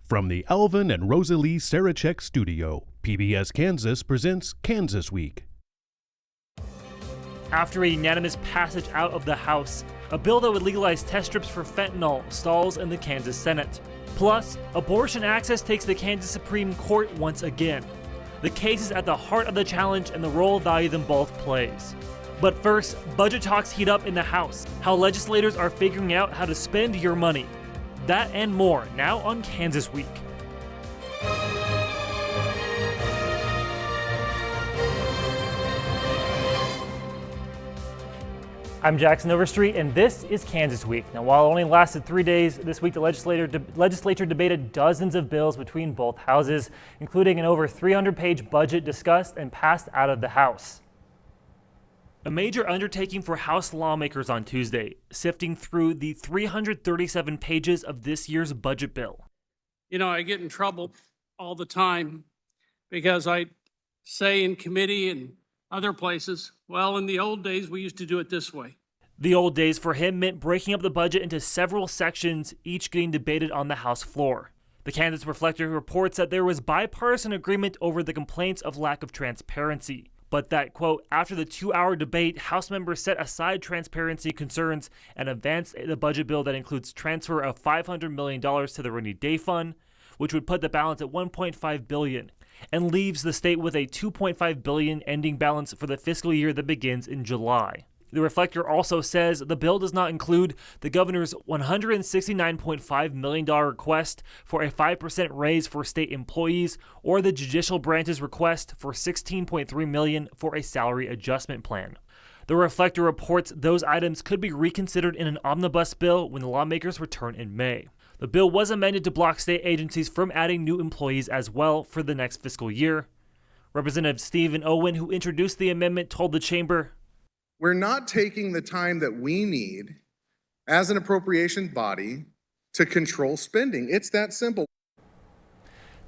From the Alvin and Rosalie Sarachek studio, PBS Kansas presents Kansas Week. After a unanimous passage out of the House, a bill that would legalize test strips for fentanyl stalls in the Kansas Senate. Plus, abortion access takes the Kansas Supreme Court once again. The case is at the heart of the challenge and the role value them both plays. But first, budget talks heat up in the House, how legislators are figuring out how to spend your money. That and more now on Kansas Week. I'm Jackson Overstreet, and this is Kansas Week. Now, while it only lasted 3 days, this week the legislature debated dozens of bills between both houses, including an over 300-page budget discussed and passed out of the House. A major undertaking for House lawmakers on Tuesday, sifting through the 337 pages of this year's budget bill. You know, I get in trouble all the time because I say in committee and other places, well, in the old days, we used to do it this way. The old days for him meant breaking up the budget into several sections, each getting debated on the House floor. The Kansas Reflector reports that there was bipartisan agreement over the complaints of lack of transparency, but that, quote, after the 2-hour debate, House members set aside transparency concerns and advanced the budget bill that includes transfer of $500 million to the Rainy Day Fund, which would put the balance at $1.5 billion, and leaves the state with a $2.5 billion ending balance for the fiscal year that begins in July. The Reflector also says the bill does not include the governor's $169.5 million request for a 5% raise for state employees or the judicial branch's request for $16.3 million for a salary adjustment plan. The Reflector reports those items could be reconsidered in an omnibus bill when the lawmakers return in May. The bill was amended to block state agencies from adding new employees as well for the next fiscal year. Representative Stephen Owen, who introduced the amendment, told the chamber, "We're not taking the time that we need as an appropriation body to control spending. It's that simple."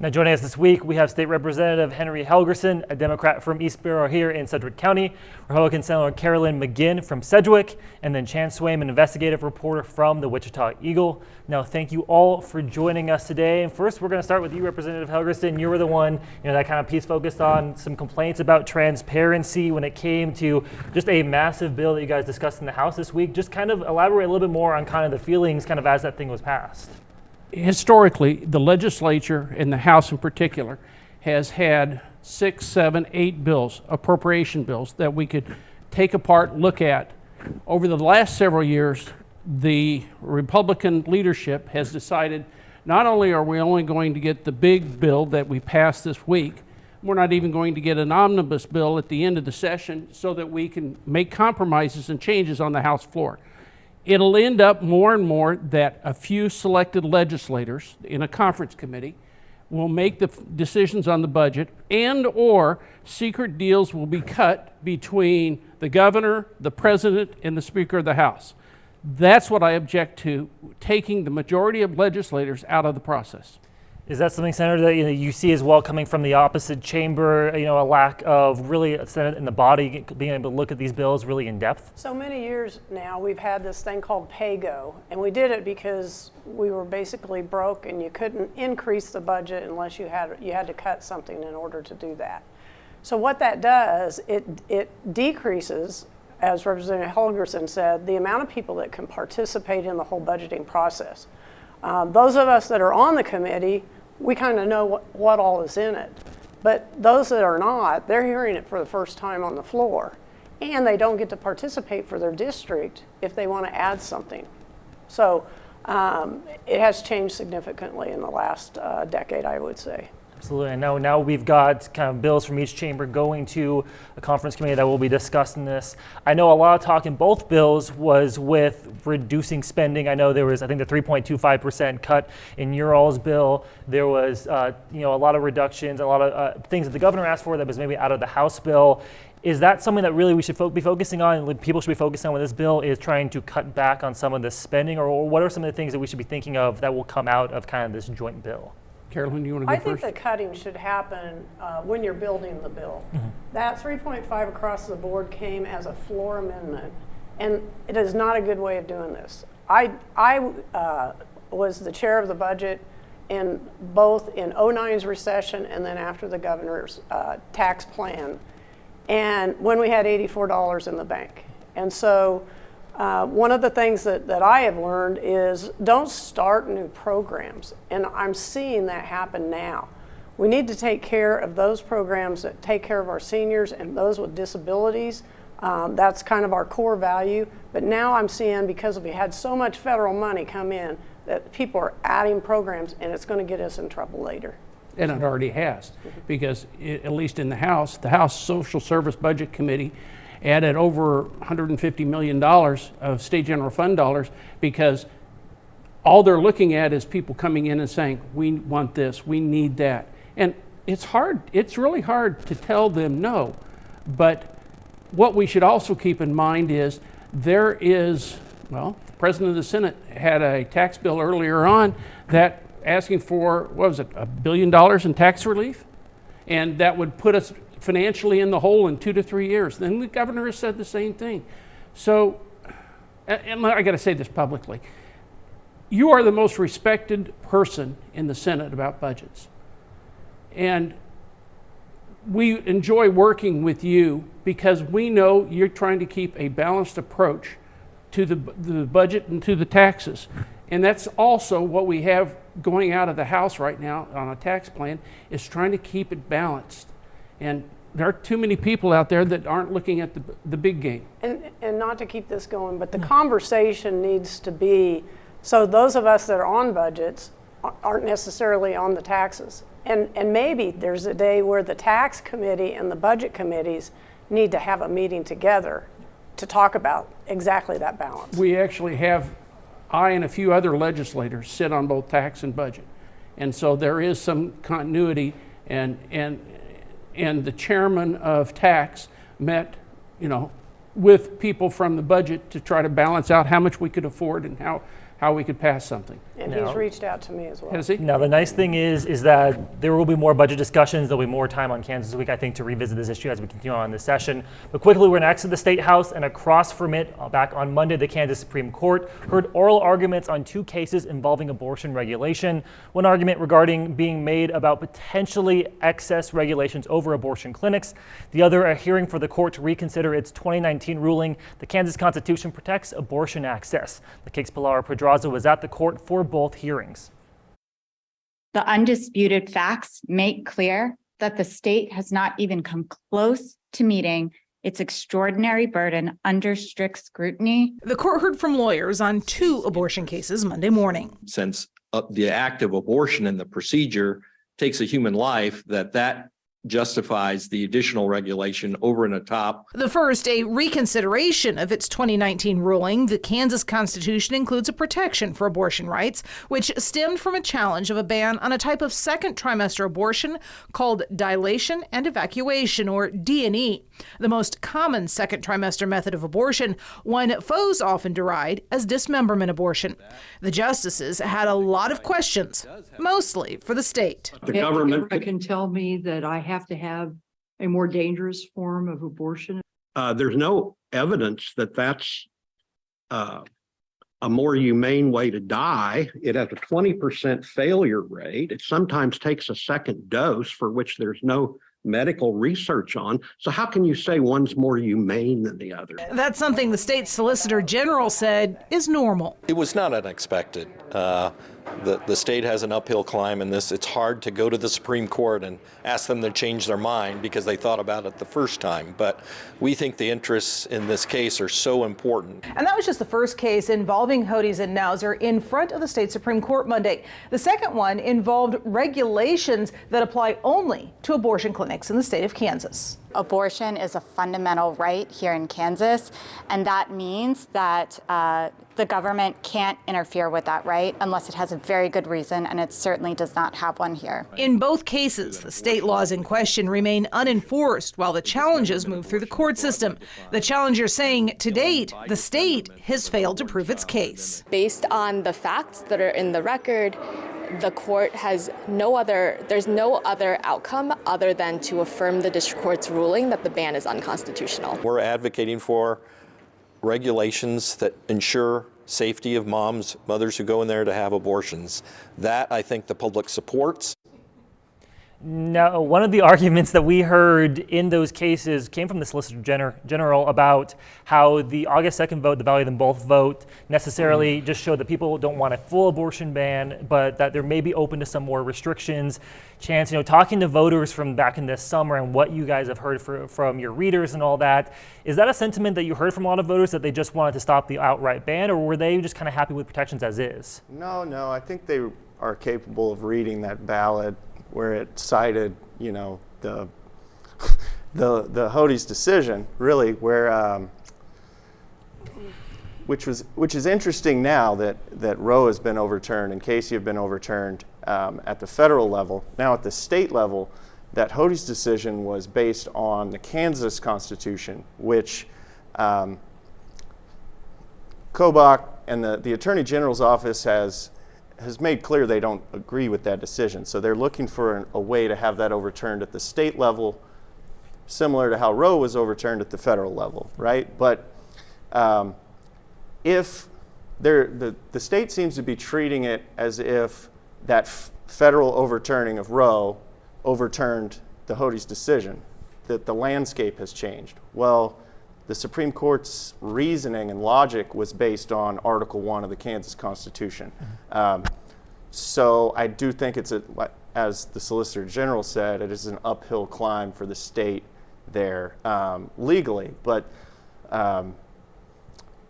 Now joining us this week, we have State Representative Henry Helgerson, a Democrat from East Borough here in Sedgwick County, Republican Senator Carolyn McGinn from Sedgwick, and then Chan Swaim, an investigative reporter from the Wichita Eagle. Now, thank you all for joining us today. And first, we're going to start with you, Representative Helgerson. You were the one, that kind of piece focused on some complaints about transparency when it came to just a massive bill that you guys discussed in the House this week. Just kind of elaborate a little bit more on kind of the feelings kind of as that thing was passed. Historically, the legislature, and the House in particular, has had 6, 7, 8 bills, appropriation bills, that we could take apart, look at. Over the last several years, the Republican leadership has decided not only are we only going to get the big bill that we passed this week, we're not even going to get an omnibus bill at the end of the session so that we can make compromises and changes on the House floor. It'll end up more and more that a few selected legislators in a conference committee will make the decisions on the budget, and or secret deals will be cut between the governor, the president, and the Speaker of the House. That's what I object to, taking the majority of legislators out of the process. Is that something, Senator, that you see as well coming from the opposite chamber, a lack of really a Senate and the body being able to look at these bills really in depth? So many years now we've had this thing called pay-go, and we did it because we were basically broke and you couldn't increase the budget unless you had to cut something in order to do that. So what that does, it decreases, as Representative Helgerson said, the amount of people that can participate in the whole budgeting process. Those of us that are on the committee, we kind of know what all is in it. But those that are not, they're hearing it for the first time on the floor. And they don't get to participate for their district if they want to add something. So it has changed significantly in the last decade, I would say. Absolutely. And now we've got kind of bills from each chamber going to a conference committee that will be discussing this. I know a lot of talk in both bills was with reducing spending. I know there was, I think, the 3.25% cut in your all's bill. There was, a lot of reductions, a lot of things that the governor asked for that was maybe out of the House bill. Is that something that really we should be focusing on, and people should be focusing on when this bill is trying to cut back on some of the spending, or what are some of the things that we should be thinking of that will come out of kind of this joint bill? Carolyn, you want to go first? I think the cutting should happen when you're building the bill. Mm-hmm. That 3.5 across the board came as a floor amendment, and it is not a good way of doing this. I was the chair of the budget in both in 09's recession and then after the governor's tax plan, and when we had $84 in the bank. And so one of the things that I have learned is don't start new programs, and I'm seeing that happen now. We need to take care of those programs that take care of our seniors and those with disabilities. That's kind of our core value. But now I'm seeing, because we had so much federal money come in, that people are adding programs, and it's going to get us in trouble later. And it already has, because at least in the House Social Service Budget Committee added over $150 million of state general fund dollars, because all they're looking at is people coming in and saying, we want this, we need that. And it's hard, it's really hard to tell them no. But what we should also keep in mind is there is, well, the President of the Senate had a tax bill earlier on that asking for, what was it, $1 billion in tax relief? And that would put us financially in the hole in 2 to 3 years. Then the governor has said the same thing. So, and I got to say this publicly, you are the most respected person in the Senate about budgets. And we enjoy working with you because we know you're trying to keep a balanced approach to the budget and to the taxes. And that's also what we have going out of the House right now on a tax plan, is trying to keep it balanced. And there are too many people out there that aren't looking at the big game. And not to keep this going, but the conversation needs to be, so those of us that are on budgets aren't necessarily on the taxes. And maybe there's a day where the tax committee and the budget committees need to have a meeting together to talk about exactly that balance. We actually have, I and a few other legislators sit on both tax and budget. And so there is some continuity, and the chairman of tax met, with people from the budget to try to balance out how much we could afford and how we could pass something. And he's reached out to me as well. Has he? Now, the nice thing is that there will be more budget discussions. There'll be more time on Kansas Week, I think, to revisit this issue as we continue on this session. But quickly, we're next to the State House, and across from it, back on Monday, the Kansas Supreme Court heard oral arguments on 2 cases involving abortion regulation. One argument regarding being made about potentially excess regulations over abortion clinics. The other, a hearing for the court to reconsider its 2019 ruling. The Kansas Constitution protects abortion access. The case Pilar Pedraza was at the court for both hearings. The undisputed facts make clear that the state has not even come close to meeting its extraordinary burden under strict scrutiny. The court heard from lawyers on 2 abortion cases Monday morning. Since the act of abortion and the procedure takes a human life, that justifies the additional regulation over and atop. The first, a reconsideration of its 2019 ruling. The Kansas Constitution includes a protection for abortion rights, which stemmed from a challenge of a ban on a type of second trimester abortion called dilation and evacuation, or D&E, the most common second trimester method of abortion, one foes often deride as dismemberment abortion. The justices had a lot of questions, mostly for the state. The government can tell me that I have to have a more dangerous form of abortion. There's no evidence that that's a more humane way to die. It has a 20% failure rate. It sometimes takes a second dose for which there's no medical research on. So how can you say one's more humane than the other? That's something the state solicitor general said is normal. It was not unexpected. The state has an uphill climb in this. It's hard to go to the Supreme Court and ask them to change their mind because they thought about it the first time. But we think the interests in this case are so important. And that was just the first case involving Hodes and Nauser in front of the state Supreme Court Monday. The second one involved regulations that apply only to abortion clinics in the state of Kansas. Abortion is a fundamental right here in Kansas, and that means that the government can't interfere with that right unless it has a very good reason, and it certainly does not have one here. In both cases, the state laws in question remain unenforced while the challenges move through the court system. The challenger saying, to date, the state has failed to prove its case. Based on the facts that are in the record, the court has there's no other outcome other than to affirm the district court's ruling that the ban is unconstitutional. We're advocating for regulations that ensure safety of mothers who go in there to have abortions. That I think the public supports. Now, one of the arguments that we heard in those cases came from the Solicitor General about how the August 2nd vote, the value of them both vote, necessarily just showed that people don't want a full abortion ban, but that there may be open to some more restrictions. Chance, talking to voters from back in this summer and what you guys have heard from your readers and all that, is that a sentiment that you heard from a lot of voters, that they just wanted to stop the outright ban, or were they just kind of happy with protections as is? No, I think they are capable of reading that ballot where it cited, the Hode's decision, really, where which is interesting now that Roe has been overturned and Casey have been overturned at the federal level. Now at the state level, that Hode's decision was based on the Kansas Constitution, which Kobach and the Attorney General's office has made clear they don't agree with that decision. So they're looking for a way to have that overturned at the state level, similar to how Roe was overturned at the federal level, right? But if the state seems to be treating it as if that federal overturning of Roe overturned the Hode's decision, that the landscape has changed. Well, the Supreme Court's reasoning and logic was based on Article 1 of the Kansas Constitution. So I do think as the Solicitor General said, it is an uphill climb for the state there legally. But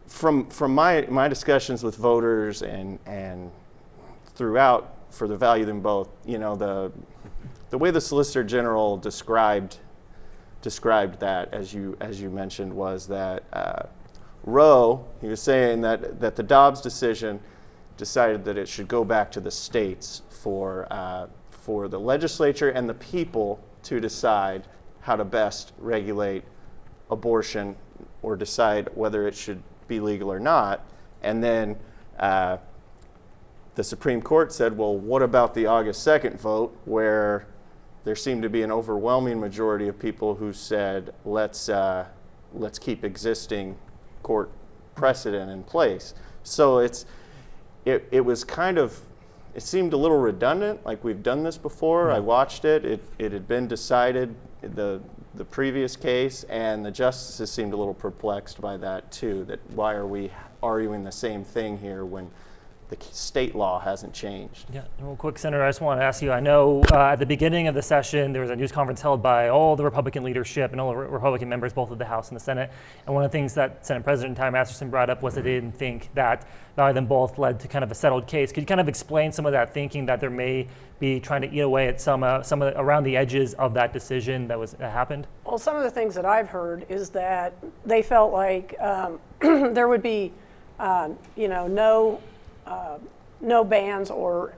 from my discussions with voters and throughout for the value of them both, the way the Solicitor General described that, as you mentioned, was that Roe, he was saying that the Dobbs decision decided that it should go back to the states for the legislature and the people to decide how to best regulate abortion or decide whether it should be legal or not. And then the Supreme Court said, well, what about the August 2nd vote, where there seemed to be an overwhelming majority of people who said, let's keep existing court precedent in place. So it was kind of, it seemed a little redundant, like we've done this before. Yeah. I watched it. It had been decided, the previous case, and the justices seemed a little perplexed by that too, that why are we arguing the same thing here when the state law hasn't changed. Yeah, real quick, Senator, I just want to ask you, I know at the beginning of the session, there was a news conference held by all the Republican leadership and all the Republican members, both of the House and the Senate. And one of the things that Senate President Ty Masterson brought up was that they didn't think that value of them both led to kind of a settled case. Could you kind of explain some of that thinking, that there may be trying to eat away at some of the, around the edges of that decision that happened? Well, some of the things that I've heard is that they felt like there would be, no bans or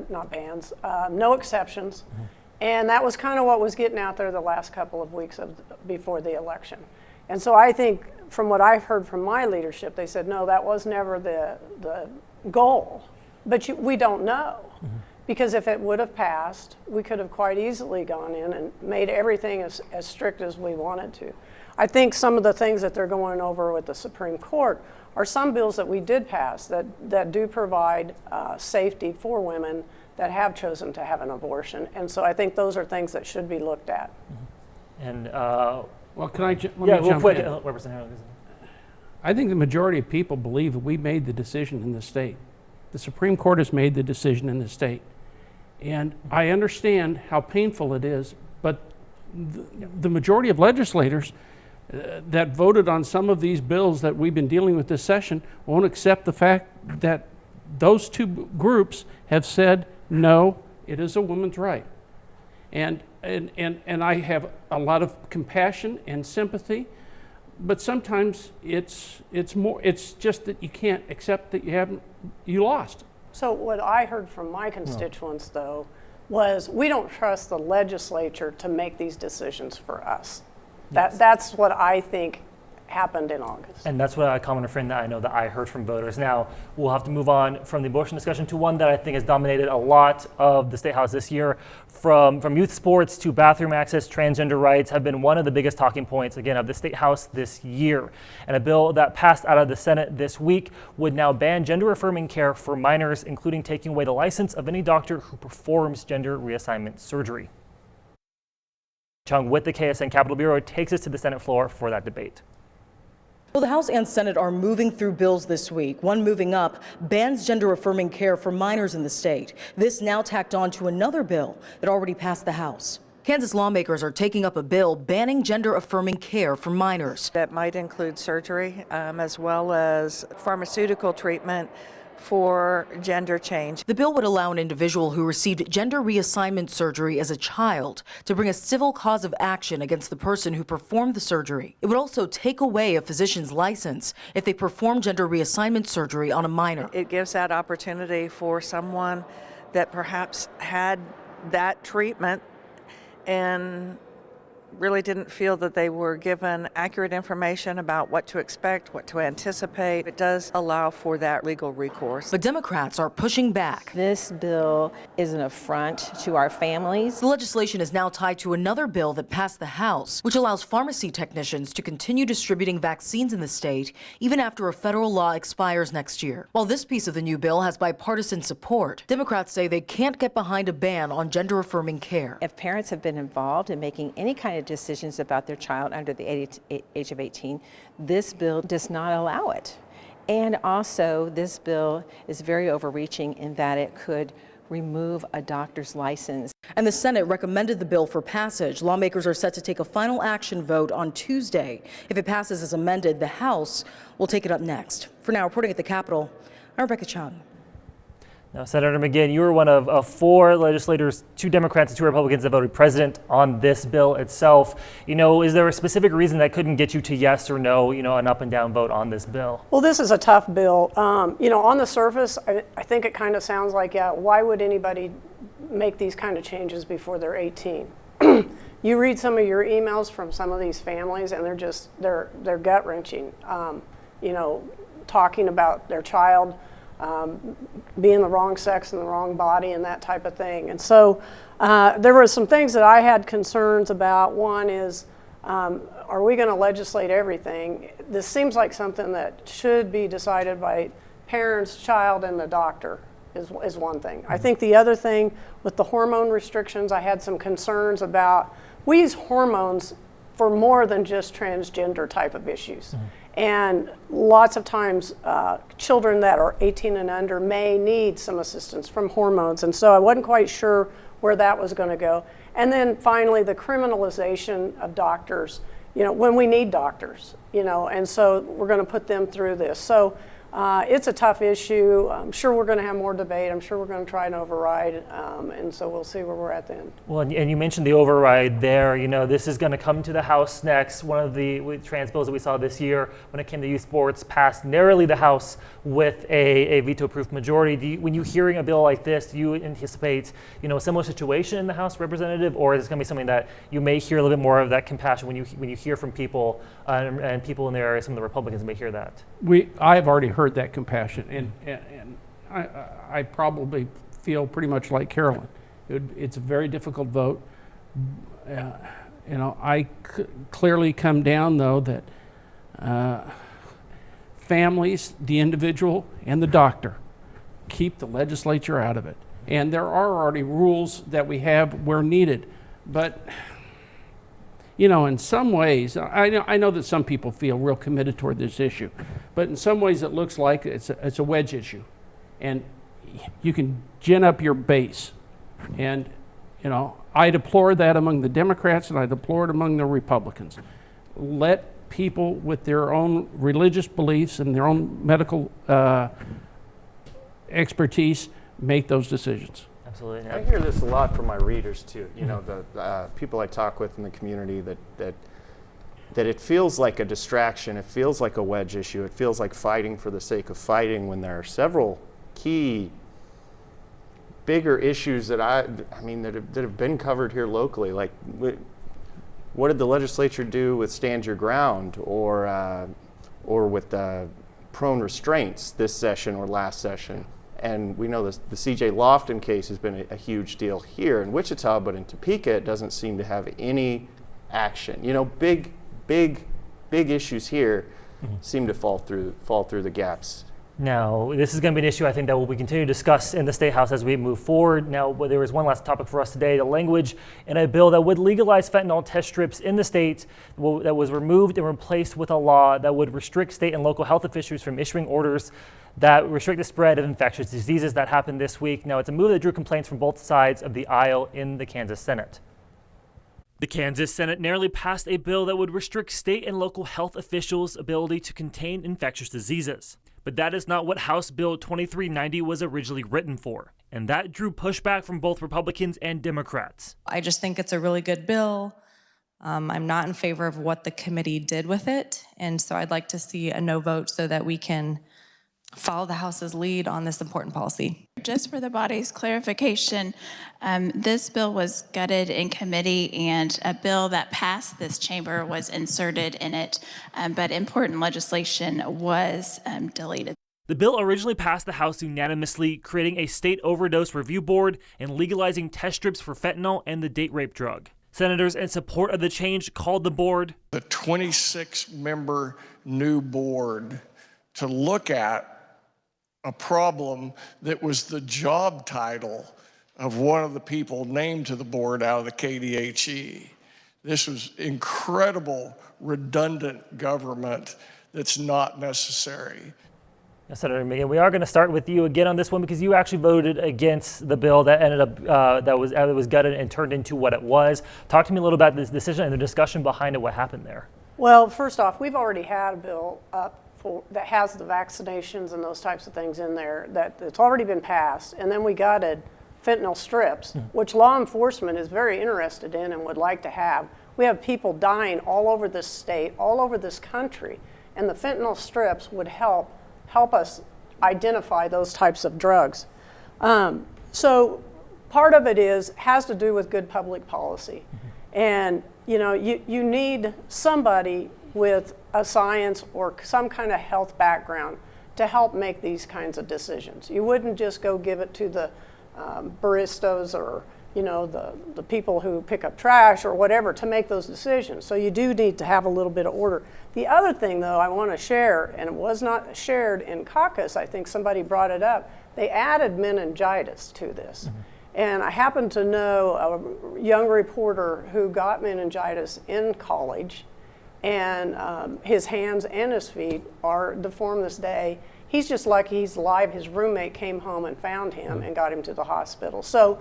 not bans, no exceptions. Mm-hmm. And that was kind of what was getting out there the last couple of weeks before the election. And so I think from what I've heard from my leadership, they said, no, that was never the goal. But we don't know. Mm-hmm. Because if it would have passed, we could have quite easily gone in and made everything as strict as we wanted to. I think some of the things that they're going over with the Supreme Court are some bills that we did pass that do provide safety for women that have chosen to have an abortion. And so I think those are things that should be looked at. Mm-hmm. And well, can I let me real jump quick, in? Representative. I think the majority of people believe that we made the decision in the state. The Supreme Court has made the decision in the state. And I understand how painful it is, but the majority of legislators that voted on some of these bills that we've been dealing with this session won't accept the fact that those two groups have said, no, it is a woman's right. And I have a lot of compassion and sympathy, but sometimes it's just that you can't accept that you lost. So what I heard from my constituents, though, was we don't trust the legislature to make these decisions for us. That's what I think happened in August. And that's what a common refrain that I know that I heard from voters. Now, we'll have to move on from the abortion discussion to one that I think has dominated a lot of the State House this year. From youth sports to bathroom access, transgender rights have been one of the biggest talking points, again, of the State House this year. And a bill that passed out of the Senate this week would now ban gender-affirming care for minors, including taking away the license of any doctor who performs gender reassignment surgery. Chung with the KSN Capitol Bureau takes us to the Senate floor for that debate. Well, the House and Senate are moving through bills this week. One moving up bans gender-affirming care for minors in the state. This now tacked on to another bill that already passed the House. Kansas lawmakers are taking up a bill banning gender-affirming care for minors. That might include surgery as well as pharmaceutical treatment for gender change. The bill would allow an individual who received gender reassignment surgery as a child to bring a civil cause of action against the person who performed the surgery. It would also take away a physician's license if they perform gender reassignment surgery on a minor. It gives that opportunity for someone that perhaps had that treatment and really didn't feel that they were given accurate information about what to expect, what to anticipate. It does allow for that legal recourse. But Democrats are pushing back. This bill is an affront to our families. The legislation is now tied to another bill that passed the House, which allows pharmacy technicians to continue distributing vaccines in the state even after a federal law expires next year. While this piece of the new bill has bipartisan support, Democrats say they can't get behind a ban on gender-affirming care. If parents have been involved in making any kind of decisions about their child under the age of 18, this bill does not allow it. And also, this bill is very overreaching in that it could remove a doctor's license. And the Senate recommended the bill for passage. Lawmakers are set to take a final action vote on Tuesday. If it passes as amended, the House will take it up next. For now, reporting at the Capitol, I'm Rebecca Chung. Now, Senator McGinn, you were one of 4 legislators, 2 Democrats and 2 Republicans that voted president on this bill itself. Is there a specific reason that couldn't get you to yes or no, an up and down vote on this bill? Well, this is a tough bill. On the surface, I think it kind of sounds like, why would anybody make these kind of changes before they're 18? You read some of your emails from some of these families and they're gut wrenching. Talking about their child being the wrong sex and the wrong body and that type of thing. And so there were some things that I had concerns about. One is, are we going to legislate everything? This seems like something that should be decided by parents, child, and the doctor is one thing. I think the other thing with the hormone restrictions, I had some concerns about. We use hormones for more than just transgender type of issues. Mm-hmm. And lots of times, children that are 18 and under may need some assistance from hormones. And so I wasn't quite sure where that was going to go. And then finally, the criminalization of doctors, when we need doctors, and so we're going to put them through this. So it's a tough issue. I'm sure we're going to have more debate. I'm sure we're going to try and override. And so we'll see where we're at then. Well, and you mentioned the override there. This is going to come to the House next. One of the trans bills that we saw this year when it came to youth sports passed narrowly the House with a veto-proof majority. When you're hearing a bill like this, do you anticipate, a similar situation in the House, Representative, or is it going to be something that you may hear a little bit more of that compassion when you hear from people and people in the area, some of the Republicans may hear that? I've already heard that compassion, and I probably feel pretty much like Carolyn. It's a very difficult vote. I clearly come down though that families, the individual, and the doctor keep the legislature out of it. And there are already rules that we have where needed, but in some ways, I know that some people feel real committed toward this issue, but in some ways it looks like it's a wedge issue, and you can gin up your base. And I deplore that among the Democrats, and I deplore it among the Republicans. Let people with their own religious beliefs and their own medical expertise make those decisions. Absolutely. I hear this a lot from my readers too. The people I talk with in the community that it feels like a distraction. It feels like a wedge issue. It feels like fighting for the sake of fighting when there are several key, bigger issues that that have been covered here locally. Like what did the legislature do with Stand Your Ground or with prone restraints this session or last session? And we know the C.J. Lofton case has been a huge deal here in Wichita, but in Topeka it doesn't seem to have any action. You know, big issues here seem to fall through the gaps. Now, this is going to be an issue I think that we continue to discuss in the State House as we move forward. Now, there was one last topic for us today, the language in a bill that would legalize fentanyl test strips in the state that was removed and replaced with a law that would restrict state and local health officials from issuing orders that restrict the spread of infectious diseases. That happened this week. Now, it's a move that drew complaints from both sides of the aisle in the Kansas Senate. The Kansas Senate narrowly passed a bill that would restrict state and local health officials' ability to contain infectious diseases. But that is not what House Bill 2390 was originally written for, and that drew pushback from both Republicans and Democrats. I just think it's a really good bill. I'm not in favor of what the committee did with it, and so I'd like to see a no vote so that we can follow the House's lead on this important policy. Just for the body's clarification, this bill was gutted in committee and a bill that passed this chamber was inserted in it, but important legislation was deleted. The bill originally passed the House unanimously, creating a state overdose review board and legalizing test strips for fentanyl and the date rape drug. Senators in support of the change called the board the 26-member new board to look at a problem that was the job title of one of the people named to the board out of the KDHE. This was incredible, redundant government that's not necessary. Senator Megan, we are going to start with you again on this one because you actually voted against the bill that ended up that was gutted and turned into what it was. Talk to me a little about this decision and the discussion behind it. What happened there? Well, first off, we've already had a bill up that has the vaccinations and those types of things in there it's already been passed, and then we gutted fentanyl strips, which law enforcement is very interested in and would like to have. We have people dying all over this state, all over this country, and the fentanyl strips would help us identify those types of drugs. So part of it has to do with good public policy. And you know, you need somebody with a science or some kind of health background to help make these kinds of decisions. You wouldn't just go give it to the baristas or the people who pick up trash or whatever to make those decisions. So you do need to have a little bit of order. The other thing, though, I want to share, and it was not shared in caucus, I think somebody brought it up, they added meningitis to this. And I happen to know a young reporter who got meningitis in college, and his hands and his feet are deformed this day. He's just lucky he's alive. His roommate came home and found him and got him to the hospital. So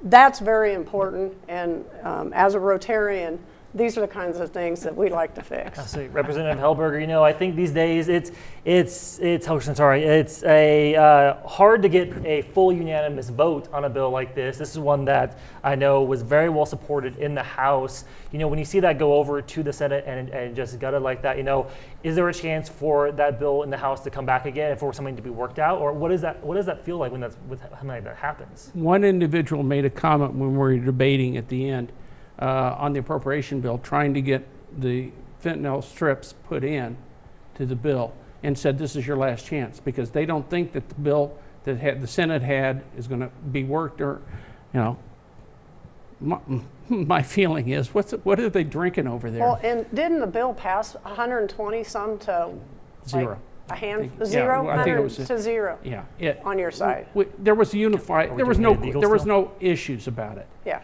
that's very important, and as a Rotarian, these are the kinds of things that we like to fix. Absolutely. Representative Hellberger, I think these days it's hard to get a full unanimous vote on a bill like this. This is one that I know was very well supported in the House. When you see that go over to the Senate and just gut it like that, is there a chance for that bill in the House to come back again and for something to be worked out? Or what does that feel like when that happens? One individual made a comment when we were debating at the end on the appropriation bill, trying to get the fentanyl strips put in to the bill, and said this is your last chance because they don't think that the bill that the Senate had is going to be worked. Or, my feeling is, what are they drinking over there? Well, and didn't the bill pass 120 some to zero? A hand zero, I think it was to zero. Yeah, on your side. There was unified. There was no issues about it. Yeah.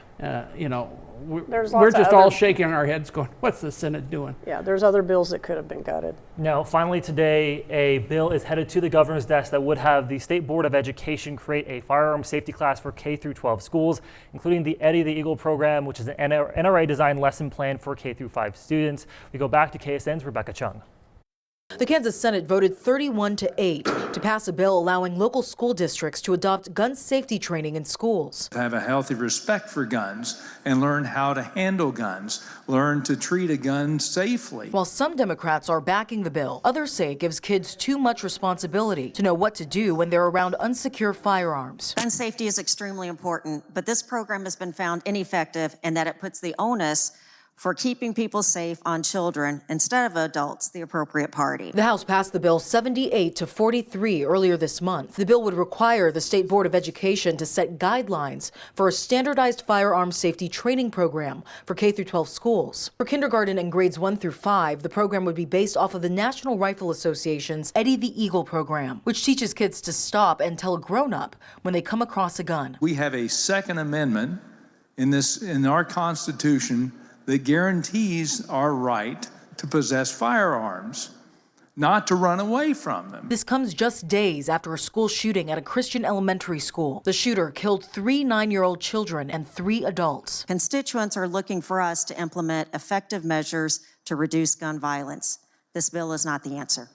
We're just all shaking our heads going, what's the Senate doing? Yeah, there's other bills that could have been gutted. Now, finally today, a bill is headed to the governor's desk that would have the State Board of Education create a firearm safety class for K through 12 schools, including the Eddie the Eagle program, which is an NRA designed lesson plan for K through 5 students. We go back to KSN's Rebecca Chung. The Kansas Senate voted 31-8 to pass a bill allowing local school districts to adopt gun safety training in schools. Have a healthy respect for guns and learn how to handle guns, learn to treat a gun safely. While some Democrats are backing the bill, others say it gives kids too much responsibility to know what to do when they're around unsecure firearms. Gun safety is extremely important, but this program has been found ineffective in that it puts the onus for keeping people safe on children instead of adults the appropriate party. The House passed the bill 78 to 43 earlier this month. The bill would require the State Board of Education to set guidelines for a standardized firearms safety training program for K-12 schools. For kindergarten and grades 1 through 5, the program would be based off of the National Rifle Association's Eddie the Eagle program, which teaches kids to stop and tell a grown-up when they come across a gun. We have a Second Amendment in our Constitution that guarantees our right to possess firearms, not to run away from them. This comes just days after a school shooting at a Christian elementary school. The shooter killed 3 9-year-old children and 3 adults. Constituents are looking for us to implement effective measures to reduce gun violence. This bill is not the answer.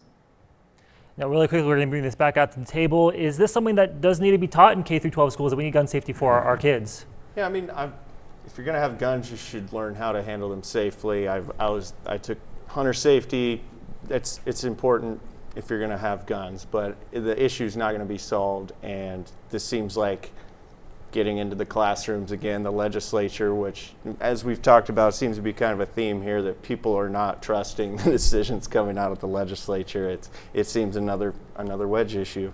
Now, really quickly, we're going to bring this back out to the table. Is this something that does need to be taught in K-12 schools, that we need gun safety for our kids? Yeah, I mean, if you're going to have guns, you should learn how to handle them safely. I took hunter safety. It's important if you're going to have guns, but the issue's not going to be solved. And this seems like getting into the classrooms again, the legislature, which, as we've talked about, seems to be kind of a theme here, that people are not trusting the decisions coming out of the legislature. It seems another wedge issue.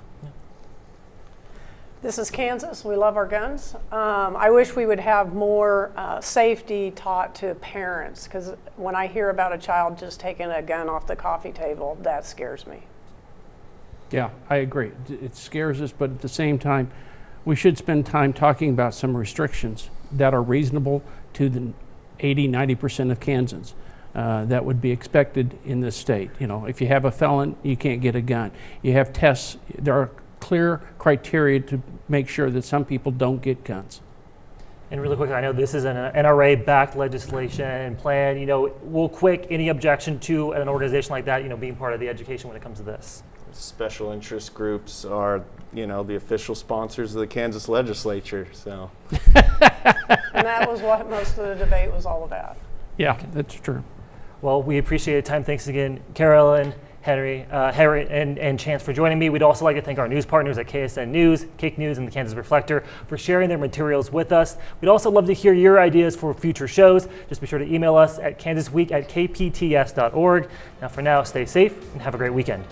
This is Kansas. We love our guns. I wish we would have more safety taught to parents, because when I hear about a child just taking a gun off the coffee table, that scares me. Yeah, I agree. It scares us, but at the same time, we should spend time talking about some restrictions that are reasonable to the 80-90% of Kansans that would be expected in this state. You know, if you have a felon, you can't get a gun. You have tests. There are clear criteria to make sure that some people don't get guns. And really quickly, I know this is an NRA-backed legislation plan. You know, we'll quick any objection to an organization like that, you know, being part of the education when it comes to this. Special interest groups are, you know, the official sponsors of the Kansas legislature, so. And that was what most of the debate was all about. Yeah, that's true. Well, we appreciate your time. Thanks again, Carolyn, Henry, and Chance for joining me. We'd also like to thank our news partners at KSN News, Cake News, and the Kansas Reflector for sharing their materials with us. We'd also love to hear your ideas for future shows. Just be sure to email us at kansasweek@kpts.org. Now, for now, stay safe and have a great weekend.